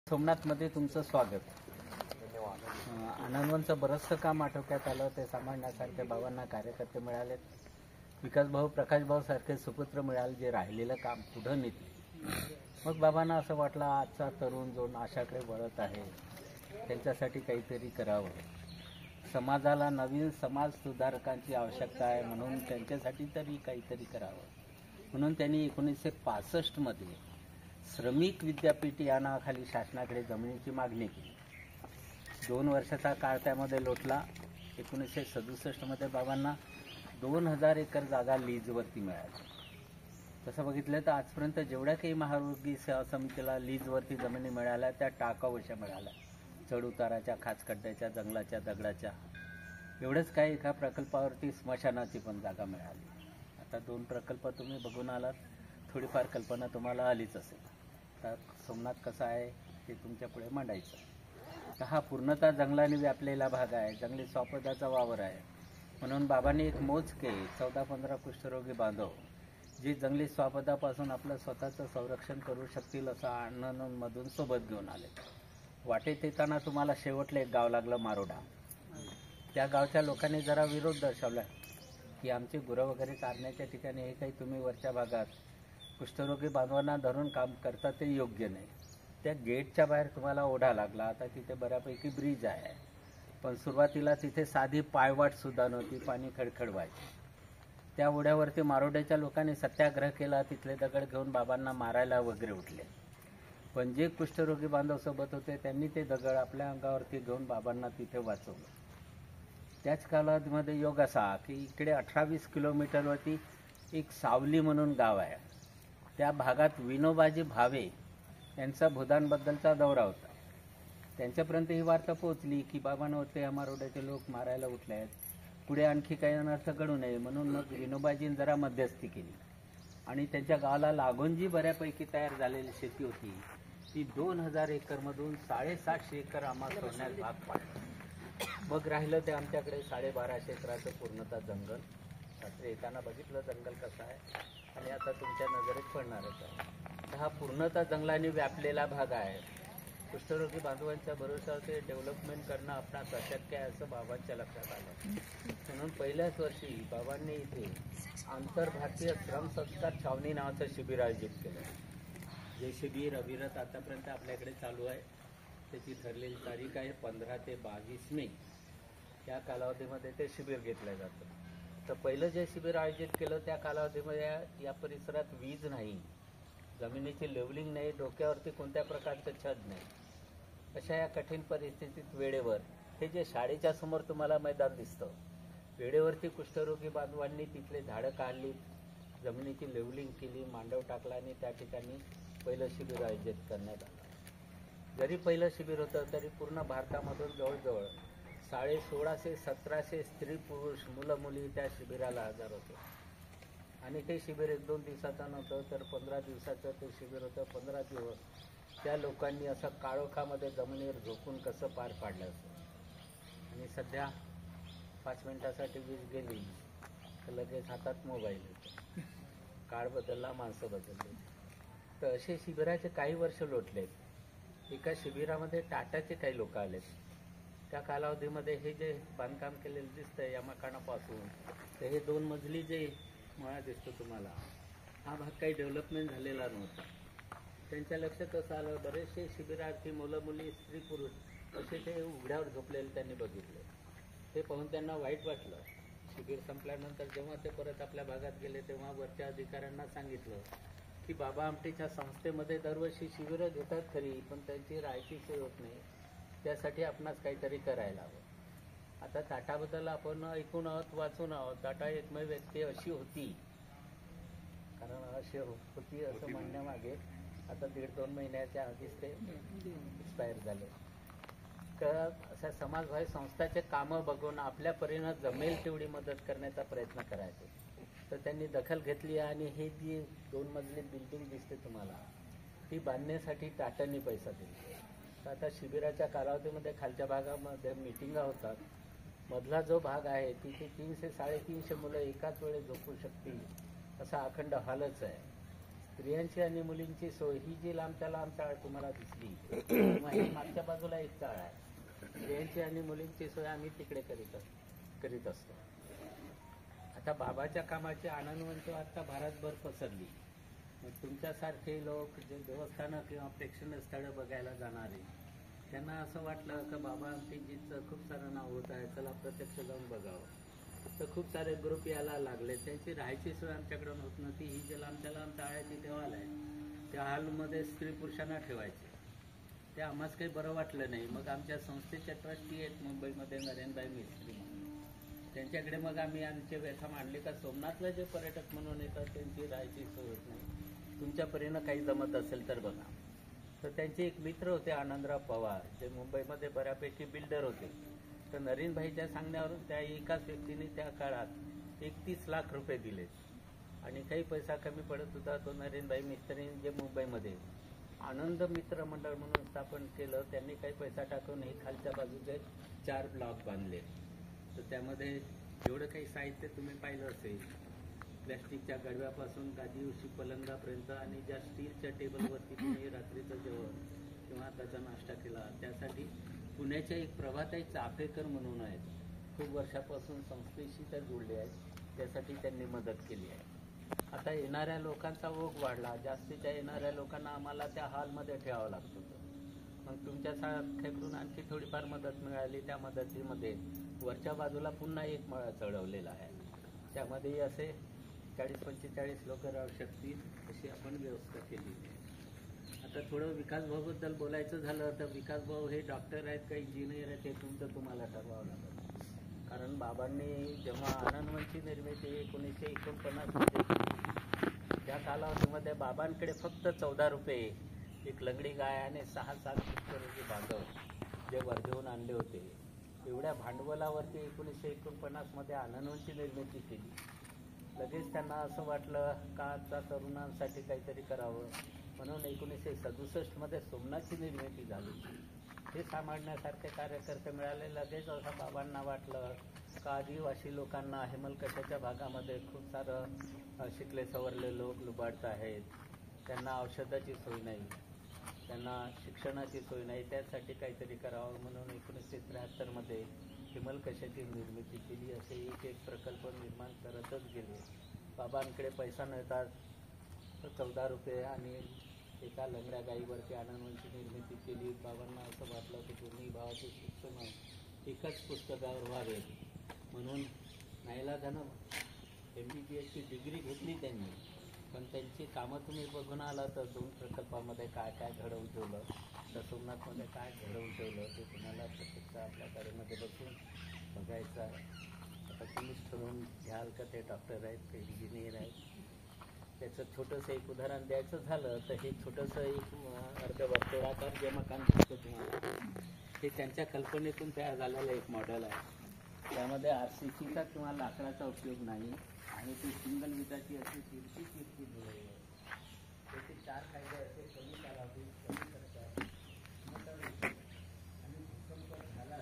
सोमनाथमध्ये तुमचं स्वागत. आनंदवनचं बरंचसं काम आटोक्यात आलं. ते सांभाळण्यासारख्या बाबांना कार्यकर्ते मिळालेत. विकासभाऊ प्रकाशभाऊ सारखे सुपुत्र मिळाले जे राहिलेलं काम पुढं नेतील. मग बाबांना असं वाटलं आजचा तरुण जो आशाकडे वळत आहे त्यांच्यासाठी काहीतरी करावं. समाजाला नवीन समाज सुधारकांची आवश्यकता आहे म्हणून त्यांच्यासाठी तरी काहीतरी करावं म्हणून त्यांनी 1965मध्ये श्रमिक विद्यापीठ या नावाखाली शासनाकडे जमिनीची मागणी केली. 2 वर्षाचा काळ त्यामध्ये लोटला. 1967मध्ये बाबांना 2000 एकर जागा लीजवरती मिळाली. तसं बघितलं तर आजपर्यंत जेवढ्या काही महारोगी सेवा समितीला लीजवरती जमिनी मिळाल्या त्या टाकाऊशा मिळाल्या. चढउताराच्या, खाचखड्ड्याच्या, जंगलाच्या, दगडाच्या. एवढंच काय, एका प्रकल्पावरती स्मशानाची पण जागा मिळाली. आता 2 प्रकल्प तुम्ही बघून आलात, थोडीफार कल्पना तुम्हाला आलीच असेल. तर सोमनाथ कसा आहे ते तुमच्या पुढे मांडायचं. तर हा पूर्णतः जंगलाने व्यापलेला भाग आहे. जंगली स्वापदाचा वावर आहे. म्हणून बाबांनी एक मोजके 14-15 कुष्ठरोगी बांधव जे जंगली स्वापदापासून आपलं स्वतःचं संरक्षण करू शकतील असं आनंदमधून सोबत घेऊन आले. वाटेत येताना तुम्हाला शेवटलं एक गाव लागलं, मारोडा. त्या गावच्या लोकांनी जरा विरोध दर्शवला की आमची गुरं वगैरे चारण्याच्या ठिकाणी हे काही तुम्ही वरच्या भागात कुष्ठरोगी बांधवांना धरून काम करता ते योग्य नाही. त्या गेटच्या बाहेर तुम्हाला ओढा लागला. आता तिथे बऱ्यापैकी ब्रिज आहे, पण सुरुवातीला तिथे साधी पायवाटसुद्धा नव्हती, पाणी खडखड व्हायचे. त्या ओढ्यावरती मारोड्याच्या लोकांनी सत्याग्रह केला. तिथले दगड घेऊन बाबांना मारायला वगैरे उठले. पण जे कुष्ठरोगी बांधव सोबत होते त्यांनी ते दगड आपल्या अंगावरती घेऊन बाबांना तिथे वाचवलं. त्याच कालावधीमध्ये योग असा की इकडे 18-20 किलोमीटरवरती एक सावली म्हणून गाव आहे. त्या भागात विनोबाजी भावे यांचा भूदानबद्दलचा दौरा होता. त्यांच्यापर्यंत ही वार्ता पोहोचली की बाबांवरती मारोड्याचे लोक मारायला उठले आहेत, पुढे आणखी काही अनर्थ घडू नये म्हणून मग विनोबाजींनी जरा मध्यस्थी केली आणि त्यांच्या गावाला लागून जी बऱ्यापैकी तयार झालेली शेती होती ती 2000 एकरमधून 750 एकर आम्हाला सोडण्यास भाग पाडला. मग राहिलं ते आमच्याकडे 1250 एकराचं पूर्णतः जंगल. रात्री येताना बघितलं जंगल कसं आहे आणि आता तुमच्या नजरेत पडणारच आहे. हा पूर्णतः जंगलाने व्यापलेला भाग आहे. कुष्ठरोगी बांधवांच्या भरोशावर ते डेव्हलपमेंट करणं आपणास अशक्य आहे असं बाबांच्या लक्षात आलं. म्हणून पहिल्याच वर्षी बाबांनी इथे आंतरभारतीय श्रमसंस्कार छावणी नावाचं शिबिर आयोजित केलं. जे शिबिर अविरत आतापर्यंत आपल्याकडे चालू आहे. त्याची ठरलेली तारीख आहे 15 ते 22 मे. या कालावधीमध्ये ते शिबिर घेतलं जातं. तर पहिलं जे शिबिर आयोजित केलं त्या कालावधीमध्ये या परिसरात वीज नाही, जमिनीची लेवलिंग नाही, डोक्यावरती कोणत्या प्रकारचं छत नाही. अशा या कठीण परिस्थितीत वेळेवर हे जे शाळेच्या समोर तुम्हाला मैदान दिसतं, वेळेवरती कुष्ठरोगी बांधवांनी तिथले झाडं काढली, जमिनीची लेवलिंग केली, मांडव टाकला आणि त्या ठिकाणी पहिलं शिबिर आयोजित करण्यात आलं. जरी पहिलं शिबिर होतं तरी पूर्ण भारतामधून जवळजवळ 1650-1700 स्त्री पुरुष मुलं मुली त्या शिबिराला हजर होते. आणि ते शिबिर 1-2 दिवसाचं नव्हतं तर 15 दिवसाचं ते शिबिर होतं. 15 दिवस त्या लोकांनी असं काळोखामध्ये जमिनीवर झोपून कसं पार पाडलं असं. आणि सध्या 5 मिनिटासाठी वीज गेली तर लगेच हातात मोबाईल येतो. काळ बदलला, माणसं बदलली. तर असे शिबिराचे काही वर्ष लोटलेत. एका शिबिरामध्ये टाटाचे काही लोक आलेत. त्या कालावधीमध्ये हे जे बांधकाम केलेलं दिसतंय या मकानापासून तर हे 2 मजली जे मळा दिसतो तुम्हाला, हा भाग काही डेव्हलपमेंट झालेला नव्हता. त्यांच्या लक्षात असं आलं, बरेचसे शिबिरार्थी मुलं मुली स्त्री पुरुष असे ते उघड्यावर झोपलेले त्यांनी बघितले. ते पाहून त्यांना वाईट वाटलं. शिबिर संपल्यानंतर जेव्हा ते परत आपल्या भागात गेले तेव्हा वरच्या अधिकाऱ्यांना सांगितलं की बाबा आमटेच्या संस्थेमध्ये दरवर्षी शिबिरं घेतात खरी, पण त्यांची राहायची सोय होत नाही. त्यासाठी आपणास काहीतरी करायला हवं. आता टाटाबद्दल आपण ऐकून आहोत, वाचून आहोत. टाटा एकमेव व्यक्ती अशी होती, कारण अशी होती असं म्हणण्यामागे आता 1.5-2 महिन्याच्या आधीच ते एक्सपायर झाले. तर अशा समाजभावी संस्थाचे कामं बघून आपल्या परीनं जमेल तेवढी मदत करण्याचा प्रयत्न करायचे. तर त्यांनी दखल घेतली आणि हे जी 2 मजली बिल्डिंग दिसते तुम्हाला ती बांधण्यासाठी टाटांनी पैसा दिला. तर आता शिबिराच्या कालावधीमध्ये खालच्या भागामध्ये मिटिंगा होतात. मधला जो भाग आहे तिथे 300-350 मुलं एकाच वेळेस झोपू शकतील असा अखंड हॉलच आहे. स्त्रियांची आणि मुलींची सोय ही जी लांबच्या लांब चाळ तुम्हाला दिसली तेव्हा ही मागच्या बाजूला एक चाळ आहे. स्त्रियांची आणि मुलींची सोय आम्ही तिकडे करीत असतो. आता बाबाच्या कामाची आनंदवंत आता भारतभर पसरली. मग तुमच्यासारखे लोक जे देवस्थानं किंवा प्रेक्षणीय स्थळं बघायला जाणारे, त्यांना असं वाटलं का बाबा अंतिजीचं खूप सारं नाव होत आहे, चला प्रत्यक्ष जाऊन बघावं. तर खूप सारे ग्रुप यायला लागले. त्यांची राहायची सोय आमच्याकडून होत नव्हती. ही जे लांबच्या लांब चाळ्याची देवाल आहे त्या हॉलमध्ये स्त्री पुरुषांना ठेवायचे. ते आम्हाच काही बरं वाटलं नाही. मग आमच्या संस्थेचे ट्रस्टी आहेत मुंबईमध्ये नरेनभाई मिस्त्री म्हणून, त्यांच्याकडे मग आम्ही आमचे व्यथा मांडली का सोमनाथला जे पर्यटक म्हणून येतात त्यांची राहायची सोय होत नाही, तुमच्या परीनं काही जमत असेल तर बघा. तर त्यांचे एक मित्र होते आनंदराव पवार, जे मुंबईमध्ये बऱ्यापैकी बिल्डर होते. तर नरेनभाईच्या सांगण्यावरून त्या एकाच व्यक्तीने त्या काळात 31 लाख रुपये दिले आणि काही पैसा कमी पडत होता. तो नरेनभाई मिस्त्रीने जे मुंबईमध्ये आनंद मित्र मंडळ म्हणून स्थापन केलं, त्यांनी काही पैसा टाकून हे खालच्या बाजूचे 4 ब्लॉक बांधले. तर त्यामध्ये एवढं काही साहित्य तुम्ही पाहिलं असेल, प्लॅस्टिकच्या गडव्यापासून गादी उशी पलंगापर्यंत, आणि ज्या स्टीलच्या टेबलवरती तुम्ही रात्रीचं जेवण किंवा त्याचा नाश्ता केला, त्यासाठी पुण्याच्या एक प्रभाताई चाफेकर म्हणून आहेत, खूप वर्षापासून संस्थेशी त्या जोडले आहेत, त्यासाठी त्यांनी मदत केली आहे. आता येणाऱ्या लोकांचा ओघ वाढला, जास्तीच्या येणाऱ्या लोकांना आम्हाला त्या हॉलमध्ये ठेवावं लागत होतं. मग तुमच्यासारख्याकडून आणखी थोडीफार मदत मिळाली. त्या मदतीमध्ये वरच्या बाजूला पुन्हा एक मळा चढवलेला आहे, त्यामध्ये असे 40-45 लोक राहू शकतील अशी आपण व्यवस्था केली. आता थोडं विकासभाऊबद्दल बोलायचं झालं तर विकासभाऊ हे डॉक्टर आहेत का इंजिनियर आहेत हे तुमचं तुम्हाला ठरवावं लागतं. कारण बाबांनी जेव्हा आनंदवनची निर्मिती 1949 मध्ये केली, त्या कालावधीमध्ये बाबांकडे फक्त 14 रुपये, एक लंगडी गाय आणि 6-7 रोजी भांडवल जे वर्धेहून आणले होते. एवढ्या भांडवलावरती 1949 मध्ये आनंदवनची निर्मिती केली. लगेच त्यांना असं वाटलं का आता तरुणांसाठी काहीतरी करावं, म्हणून 1967 मध्ये सोमनाथची निर्मिती झाली. हे सांभाळण्यासारखे कार्यकर्ते मिळाले. लगेच असं बाबांना वाटलं का आदिवासी लोकांना हेमलकशाच्या भागामध्ये खूप सारं शिकले सवरले लोक लुबाडत आहेत, त्यांना औषधाची सोय नाही, त्यांना शिक्षणाची सोय नाही, त्यासाठी काहीतरी करावं. म्हणून 1973 मध्ये हेमलकशाची निर्मिती केली. असे एक प्रकल्प निर्माण करतच गेले. बाबांकडे पैसा नव्हता, तर 14 रुपये आणि एका लंगड्या गाईवरती आनंदवनची निर्मिती केली. बाबांना असं वाटलं की दोन्ही भावाचे शिक्षण एकाच पुस्तकावर व्हावे, म्हणून नाईलाजानं MBBSची डिग्री घेतली त्यांनी. पण त्यांची कामं तुम्ही बघून आला तर 2 प्रकल्पामध्ये काय काय घडवून ठेवलं, तर सोमनाथमध्ये काय घडवून ठेवलं ते तुम्हाला प्रत्यक्ष आपल्या गाडीमध्ये बसून बघायचं आहे. आता तुम्हीच ठरवून घ्याल का ते डॉक्टर आहेत ते इंजिनियर आहेत. त्याचं छोटंसं एक उदाहरण द्यायचं झालं तर हे छोटंसं एक अर्धवर्तुळाकार जे मकान दिसतं तुम्हाला, हे त्यांच्या कल्पनेतून तयार झालेलं एक मॉडेल आहे. त्यामध्ये RCCचा किंवा लाकडाचा उपयोग नाही आणि ती सिंगल विटाची अशी तिरकी जुळलेली आहे. त्याचे 4 फायदे असे: कमी कालावधीत, कमी खर्चात, आणि भूकंप झाला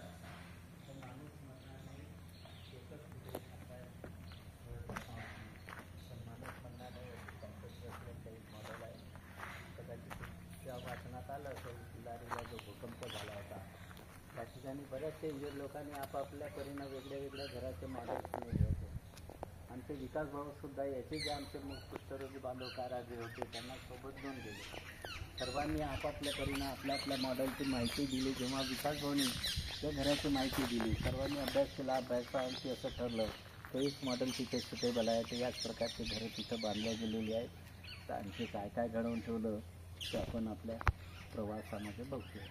तर माणूस म्हणणार नाही एकच कुठे खाताय, पण माणूस म्हणणार नाही अशी कॉम्प्युटर असल्याचं एक मॉडेल आहे. कदाचित त्या वाचनात आलं असेल किल्लारीला जो भूकंप झाला होता, त्या ठिकाणी बऱ्याचशा इंजिनियर लोकांनी आपापल्या परीनं वेगळ्या घराचे मॉडेल्स नेले होते. आमचे विकासभाऊसुद्धा याचे जे आमचे कुष्ठरोगी बांधव कारागीर होते त्यांना सोबत घेऊन गेले. सर्वांनी आपापल्या परीनं आपल्या मॉडेलची माहिती दिली. जेव्हा विकासभाऊनी त्या घराची माहिती दिली, सर्वांनी अभ्यास केला. अभ्यासांची असं ठरलं तर एक मॉडेल तिथे सुटेबल आहे, तर याच प्रकारचे घरं तिथं बांधल्या गेलेली आहेत. तर आणखी काय काय घडवून ठेवलं ते आपण आपल्या प्रवासामध्ये बघूया.